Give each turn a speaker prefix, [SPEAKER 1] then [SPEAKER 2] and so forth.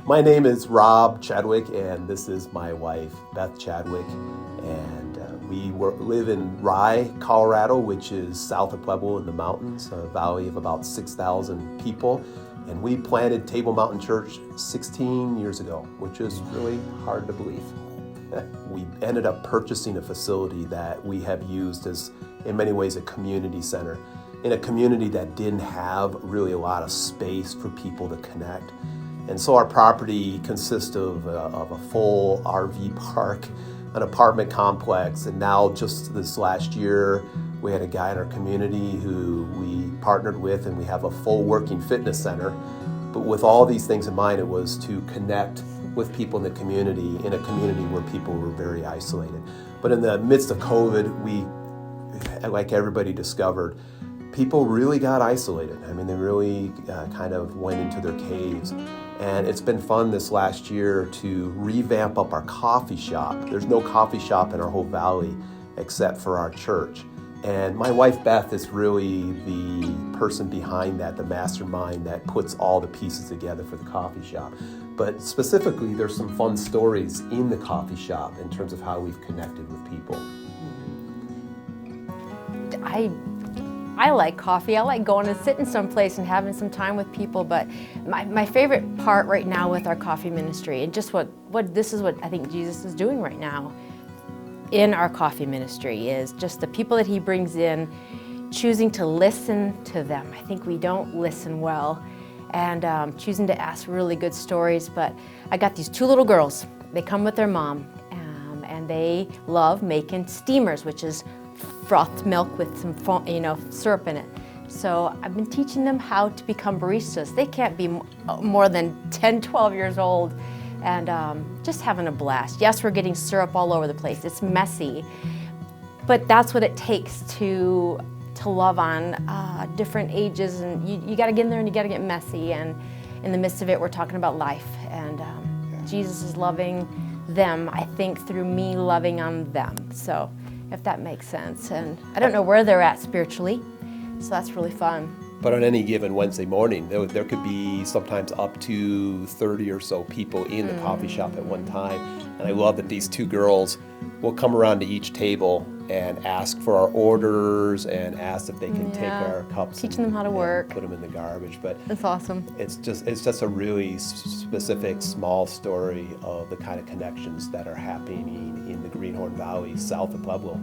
[SPEAKER 1] My name is Rob Chadwick, and this is my wife, Beth Chadwick. And we live in Rye, Colorado, which is south of Pueblo in the mountains, a valley of about 6,000 people. And we planted Table Mountain Church 16 years ago, which is really hard to believe. We ended up purchasing a facility that we have used as, in many ways, a community center in a community that didn't have really a lot of space for people to connect. And so our property consists of a full RV park, an apartment complex, and now just this last year, we had a guy in our community who we partnered with, and we have a full working fitness center. But with all these things in mind, it was to connect with people in the community, in a community where people were very isolated. But in the midst of COVID, we, like everybody discovered, people really got isolated. I mean, they really kind of went into their caves. And it's been fun this last year to revamp up our coffee shop. There's no coffee shop in our whole valley except for our church. And my wife, Beth, is really the person behind that, the mastermind that puts all the pieces together for the coffee shop. But specifically, there's some fun stories in the coffee shop in terms of how we've connected with people.
[SPEAKER 2] I like coffee. I like going and sitting someplace and having some time with people, but my favorite part right now with our coffee ministry, and just this is what I think Jesus is doing right now in our coffee ministry, is just the people that he brings in, choosing to listen to them. I think we don't listen well, and choosing to ask really good stories. But I got these two little girls. They come with their mom, and they love making steamers, which is frothed milk with some syrup in it. So I've been teaching them how to become baristas. They can't be more than 10, 12 years old, and just having a blast. Yes, we're getting syrup all over the place. It's messy, but that's what it takes to love on different ages, and you got to get in there and you got to get messy, and in the midst of it, we're talking about life, and Jesus is loving them, I think, through me loving on them. So, if that makes sense. And I don't know where they're at spiritually, so that's really fun.
[SPEAKER 1] But on any given Wednesday morning, there could be sometimes up to 30 or so people in the coffee shop at one time. And I love that these two girls will come around to each table and ask for our orders and ask if they can take our cups.
[SPEAKER 2] Teaching them how to work.
[SPEAKER 1] Put them in the garbage. But
[SPEAKER 2] that's awesome.
[SPEAKER 1] It's just a really specific, small story of the kind of connections that are happening in the Greenhorn Valley, south of Pueblo.